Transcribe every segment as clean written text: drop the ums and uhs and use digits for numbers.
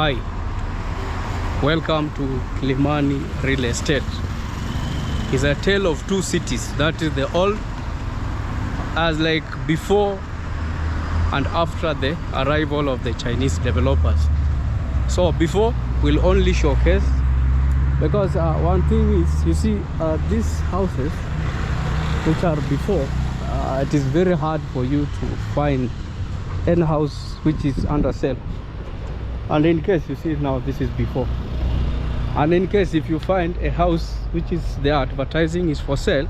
Hi, welcome to Kilimani Real Estate. It's a tale of two cities. That is the old, as like before and after the arrival of the Chinese developers. So before we'll only showcase, because one thing is, you see these houses which are before, it is very hard for you to find any house which is under sale. And in case you see now, this is before, and in case if you find a house which is the advertising is for sale,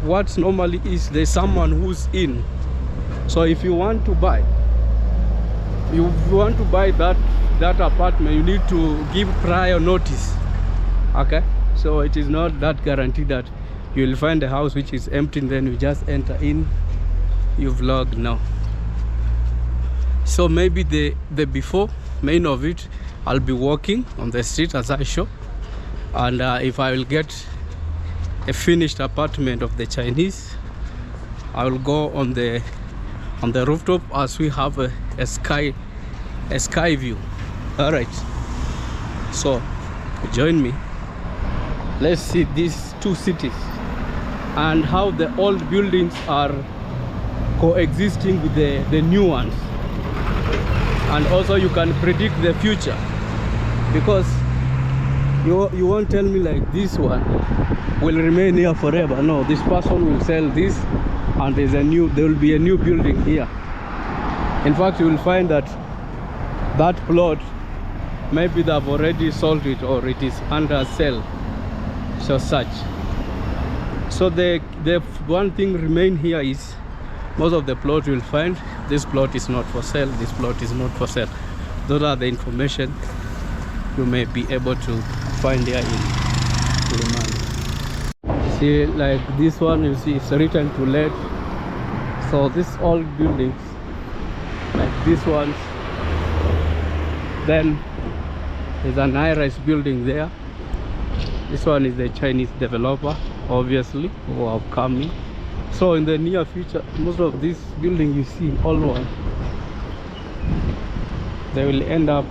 what normally is there's someone who's in. So if you want to buy, that apartment, you need to give prior notice. Okay, so it is not that guaranteed that you will find a house which is empty and then you just enter in, you vlog now. So maybe the before main of it, I'll be walking on the street as I show, and if I will get a finished apartment of the Chinese, I will go on the rooftop as we have a sky view. All right, so join me. Let's see these two cities and how the old buildings are coexisting with the new ones. And also you can predict the future, because you won't tell me like this one will remain here forever. No, this person will sell this and there will be a new building here. In fact, you will find that plot, maybe they have already sold it or it is under sale, so such. So the one thing remain here is, most of the plot you will find, this plot is not for sale, this plot is not for sale. Those are the information you may be able to find here in Kilimani. See, like this one, you see it's written to let. So these old buildings, like this one, then there's an high-rise building there. This one is the Chinese developer, obviously, who have come in. So in the near future, most of these buildings you see, all one, they will end up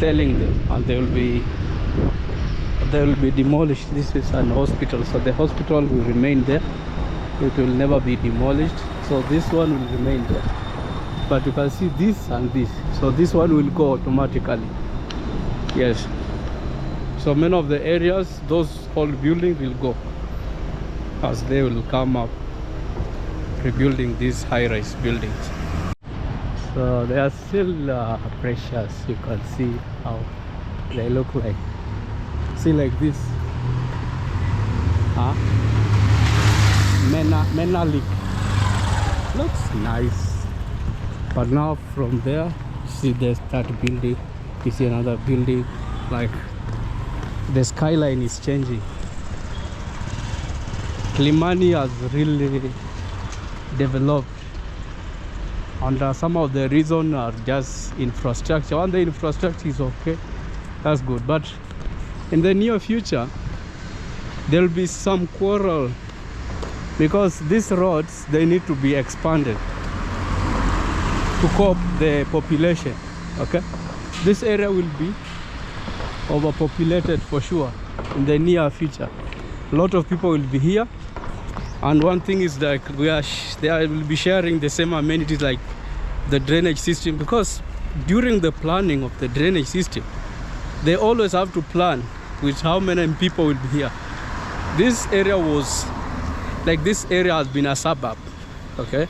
selling them, and they will be demolished. This is an hospital, so the hospital will remain there. It will never be demolished. So this one will remain there. But you can see this and this. So this one will go automatically. Yes. So many of the areas, those old buildings will go, as they will come up rebuilding these high-rise buildings. So they are still precious. You can see how they look like. See, like this, Menalik looks nice. But now from there, you see they start building. You see another building, like the skyline is changing. Kilimani has really developed, and some of the reasons are just infrastructure. And the infrastructure is okay, that's good, but in the near future there will be some quarrel, because these roads, they need to be expanded to cope the population. Okay, this area will be overpopulated for sure in the near future. A lot of people will be here, and one thing is that they will be sharing the same amenities like the drainage system, because during the planning of the drainage system, they always have to plan with how many people will be here. This area has been a suburb. Okay,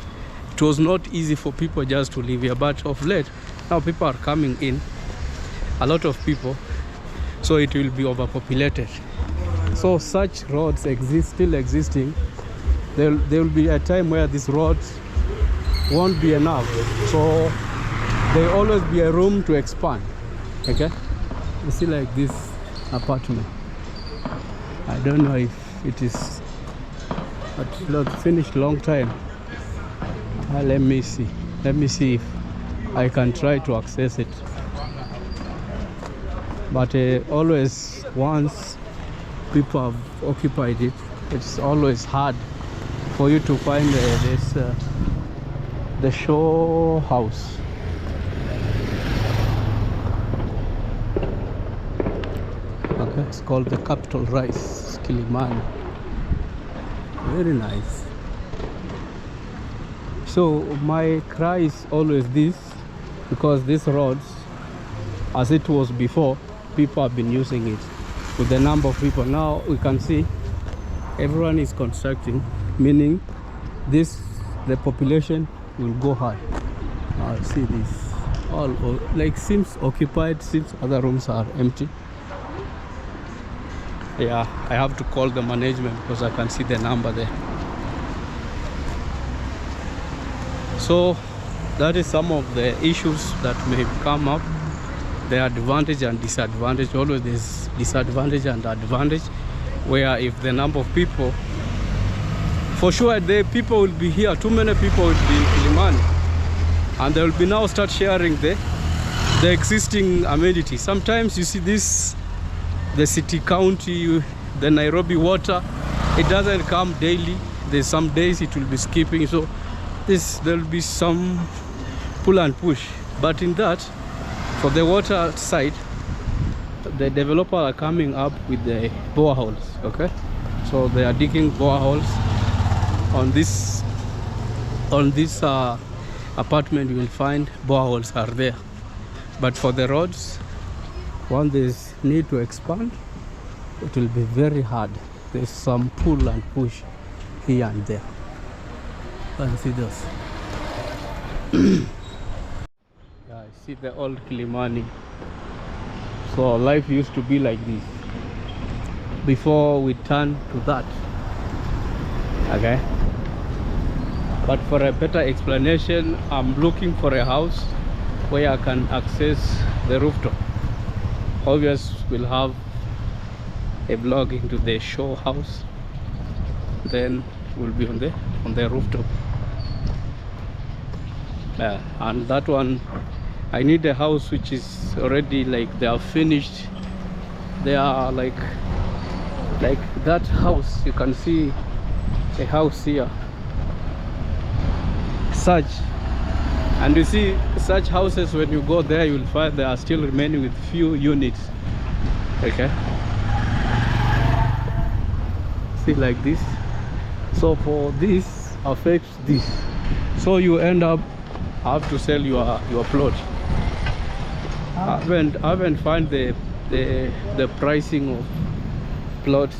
it was not easy for people just to live here, but of late now people are coming in, a lot of people, so it will be overpopulated. So such roads still existing. There will be a time where these roads won't be enough, so there will always be a room to expand. Okay, you see, like this apartment, I don't know if it is, but it's not finished long time. Let me see if I can try to access it. But always, once people have occupied it, it's always hard for you to find the show house. It's called the Capital Rise, Kilimani. Very nice. So my cry is always this, because these roads, as it was before, people have been using it. With the number of people now, we can see everyone is constructing, meaning the population will go high. Now see this, all like seems occupied, seems other rooms are empty. Yeah, I have to call the management because I can see the number there. So that is some of the issues that may come up. The advantage and disadvantage. Always there's disadvantage and advantage, where if the number of people, for sure the people will be here, too many people will be in Kilimani, and they will be now start sharing the existing amenities. Sometimes you see this, the city county, the Nairobi water, it doesn't come daily. There's some days it will be skipping, so there will be some pull and push. But in that, for the water side, the developer are coming up with the boreholes. Okay, so they are digging boreholes on this apartment. You will find boreholes are there, but for the roads, once there's need to expand, it will be very hard. There's some pull and push here and there. And see this. Yeah, I see the old Kilimani. So life used to be like this before we turn to that. Okay, but for a better explanation, I'm looking for a house where I can access the rooftop. Obviously, we'll have a vlog into the show house, then we'll be on the rooftop. And that one, I need a house which is already like they are finished. They are like that house. You can see a house here, such, and you see such houses, when you go there, you will find they are still remaining with few units. Okay, see like this. So for this affects this, so you end up have to sell your plot. I haven't found the pricing of plots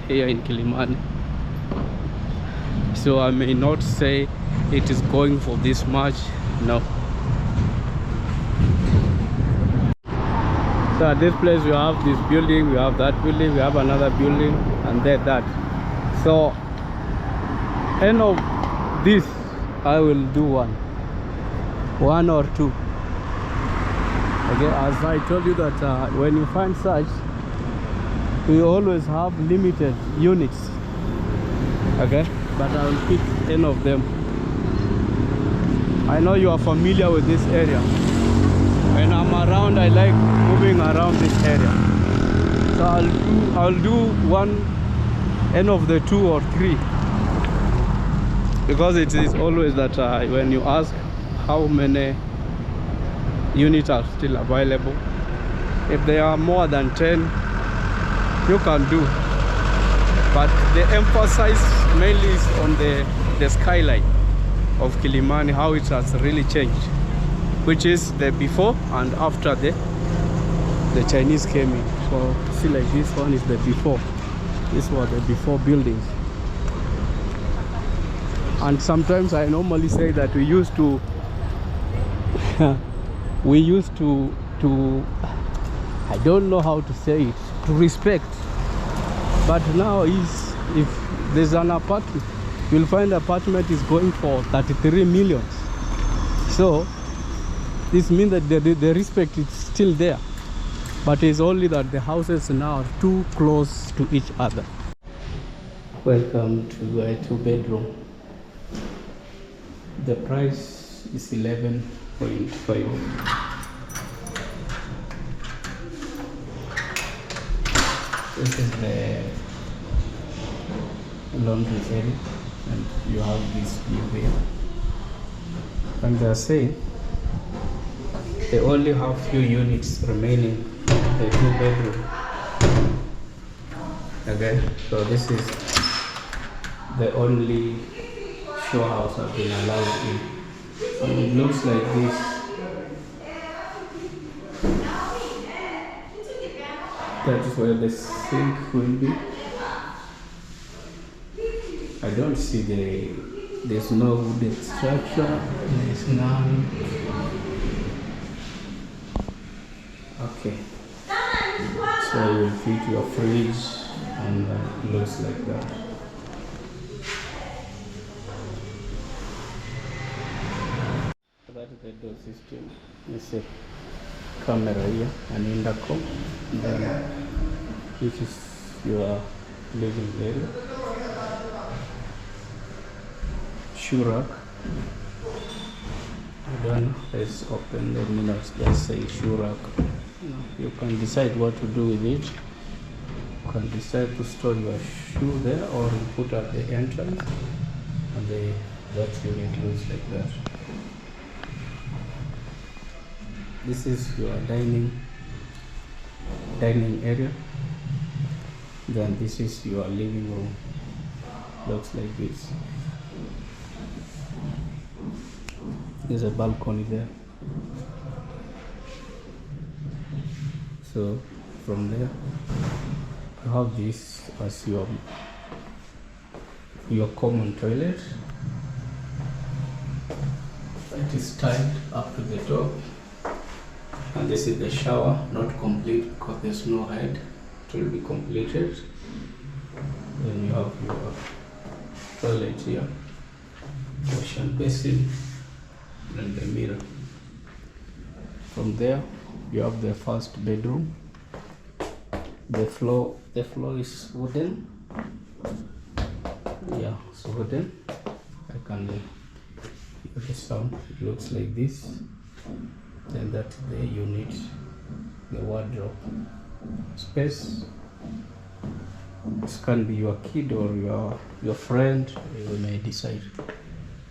here in Kilimani, so I may not say it is going for this much. No. So at this place we have this building, we have that building, we have another building, and then that. So end of this, I will do one or two. Okay, as I told you that when you find such, we always have limited units. Okay, but I will pick 10 of them. I know you are familiar with this area. When I'm around, I like moving around this area. So I'll do one end of the 2 or 3, because it is always that when you ask how many units are still available, if there are more than 10, you can do. But the emphasis mainly is on the skyline of Kilimani, how it has really changed, which is the before and after the Chinese came in. So see, like this one is the before. This was the before buildings. And sometimes I normally say that we used to I don't know how to say it, to respect. But now if there's an apartment, you'll find apartment is going for 33 million. So this means that the respect is still there, but it's only that the houses now are too close to each other. Welcome to a 2-bedroom. The price is 11.5. This is the laundry area, and you have this view here. And they are saying they only have few units remaining in the 2-bedroom. Okay, so this is the only show house I've been allowed in. And it looks like this. That is where the sink will be. I don't see there's no wooden structure. There's none. Okay. So you will fit your fridge and it looks like that. That is the door system. It's a camera here, an intercom. Then this is your living area. Shoe rack. Then let's open the minutes. Let's say shoe rack. You can decide what to do with it. You can decide to store your shoe there or you put at the entrance, and that unit looks like that. This is your dining area. Then this is your living room. Looks like this. There's a balcony there. So from there you have this as your common toilet. It is tied up to the top, and this is the shower, not complete because there's no head. It will be completed. Then you have your toilet here, wash and basin, and the mirror. From there you have the first bedroom. The floor is wooden. Yeah, it's wooden. I can hear the sound. It looks like this. Then that's the unit, the wardrobe space. This can be your kid or your friend. You may decide.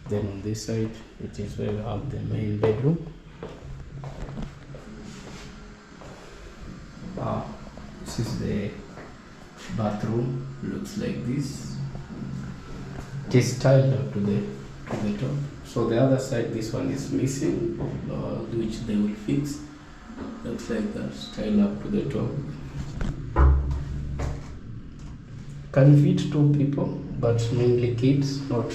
Then on this side, it is where we have the main bedroom. This is the bathroom. Looks like this. It is tiled up to the top. So the other side, this one is missing, which they will fix. Looks like that. Tiled up to the top. Can fit 2 people, but mainly kids, not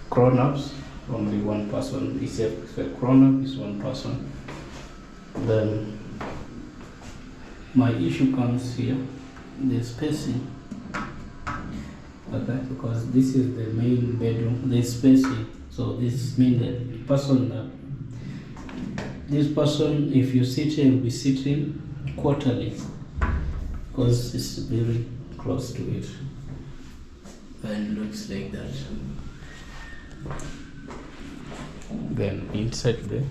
grown-ups. Only one person. If a grown-up is one person. Then my issue comes here, the spacing. Okay, because this is the main bedroom, the spacing. So this means that this person, if you sit here, will be sitting quarterly, because it's very close to it. And it looks like that. Then inside the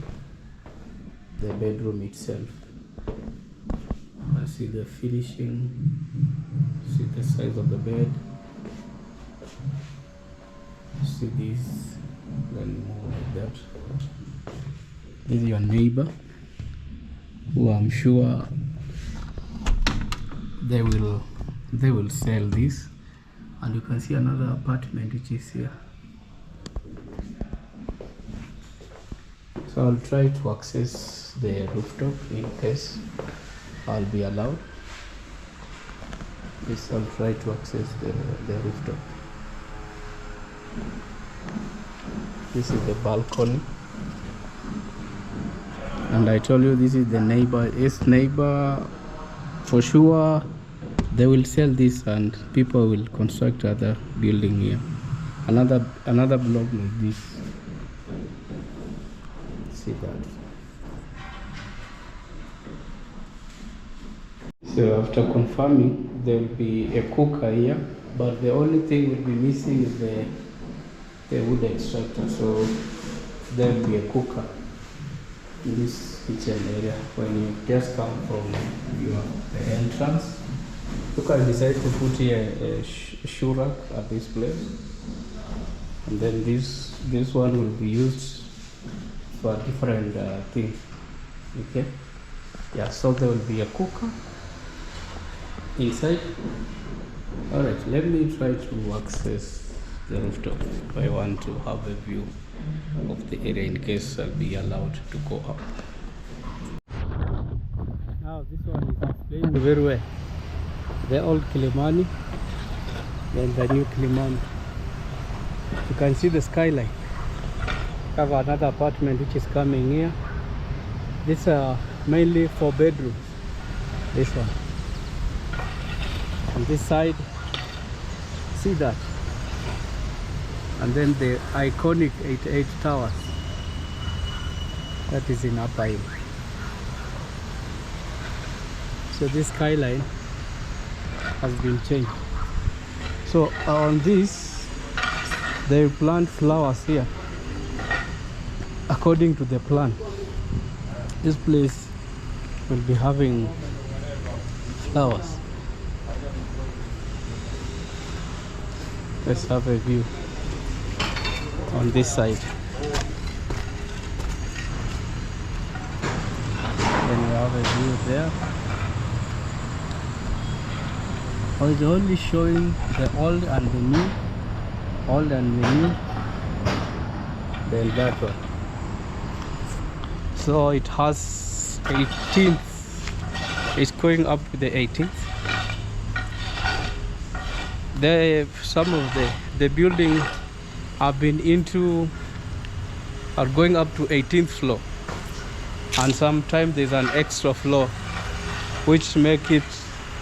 bedroom itself. I see the finishing, see the size of the bed, see this, then more like that. This is your neighbor, who I'm sure they will sell this. And you can see another apartment which is here. So I'll try to access the rooftop in case I'll be allowed. Yes, I'll try to access the rooftop. This is the balcony. And I told you this is the neighbor. His neighbor, for sure, they will sell this and people will construct other building here. Another block like this. See that. So after confirming, there will be a cooker here, but the only thing will be missing is the wood extractor. So there will be a cooker in this kitchen area. When you just come from the entrance, you can decide to put here a shoe rack at this place, and then this one will be used for different things. Okay, yeah. So there will be a cooker inside, Alright, let me try to access the rooftop if I want to have a view of the area in case I'll be allowed to go up. Now this one is explained very well. The old Kilimani, then the new Kilimani. You can see the skyline. Have another apartment which is coming here. These are mainly 4 bedrooms. This one. On this side, see that. And then the iconic 88 towers. That is in Upper Hill. So this skyline has been changed. So on this, they plant flowers here. According to the plan, this place will be having flowers. Let's have a view on this side. Then we have a view there. I was only showing the old and the new, old and the new, then that one. So it has 18th, it's going up to the 18th. Some of the building have been are going up to 18th floor, and sometimes there's an extra floor which make it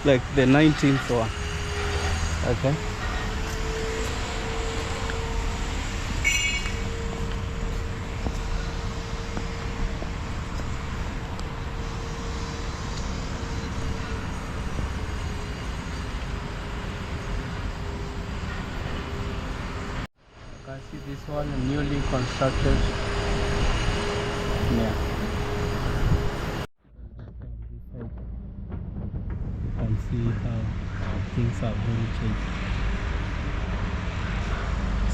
like the 19th one. Okay. You can see this one newly constructed. Yeah. You can see how things are very changed.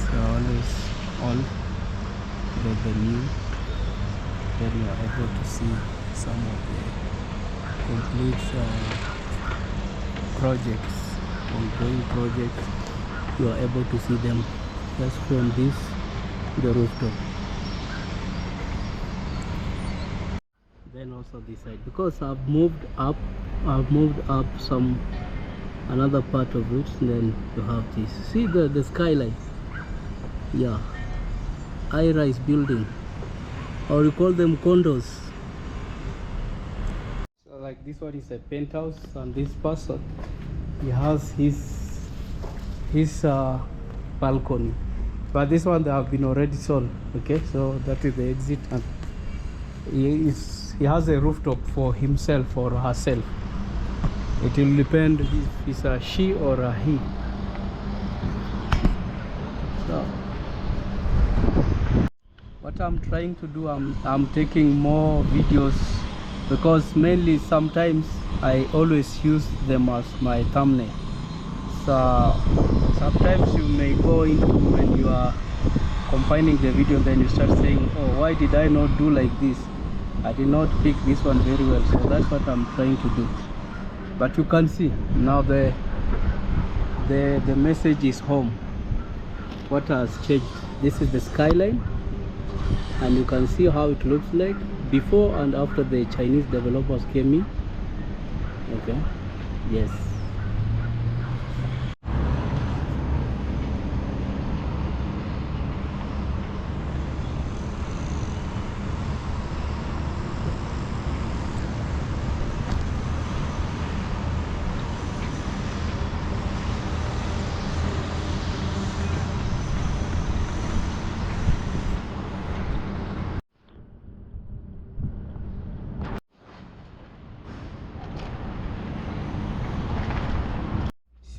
So always old, the new. Then you are able to see some of the complete projects, ongoing projects. You are able to see them just from this, the rooftop. Then also this side, because I've moved up some another part of it. Then you have this. See the skyline. Yeah, high-rise building, or you call them condos. So like this one is a penthouse, and this person, he has his balcony, but this one they have been already sold. Okay, so that is the exit, and he has a rooftop for himself or herself. It will depend if it's a she or a he. So what I'm trying to do, I'm taking more videos, because mainly sometimes I always use them as my thumbnail. So sometimes you may go into, when you are compiling the video, then you start saying, oh, why did I not do like this? I did not pick this one very well. So that's what I'm trying to do. But you can see now the message is home. What has changed? This is the skyline, and you can see how it looks like before and after the Chinese developers came in. Okay, yes.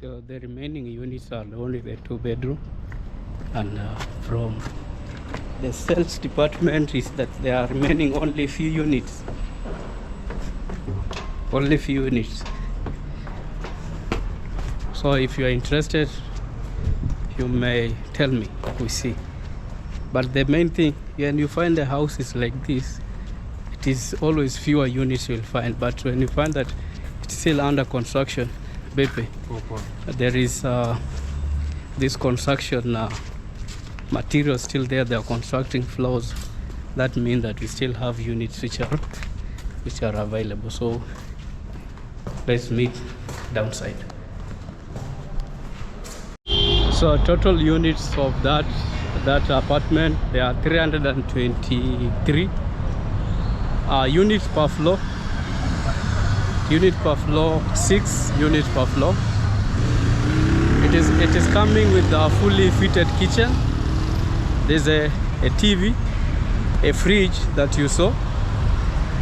So the remaining units are only the 2-bedroom, and from the sales department is that there are remaining only few units. Only few units. So if you are interested, you may tell me, we see. But the main thing, when you find a house is like this, it is always fewer units you'll find. But when you find that it's still under construction, Bepe. There is this construction material still there. They are constructing floors. That means that we still have units which are available. So let's meet downside. So total units of that apartment, there are 323 units per floor. Unit per floor, 6 units per floor. It is coming with a fully fitted kitchen. There's a TV, a fridge that you saw.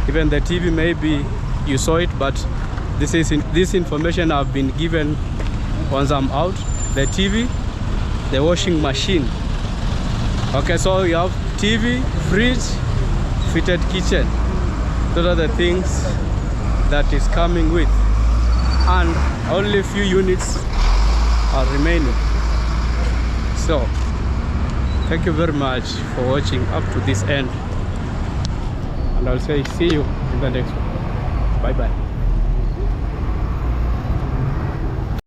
Even the TV, maybe you saw it, but this information I've been given once I'm out. The TV, the washing machine. Okay, so you have TV, fridge, fitted kitchen. Those are the things that is coming with, and only a few units are remaining. So thank you very much for watching up to this end, and I'll say see you in the next one. Bye bye.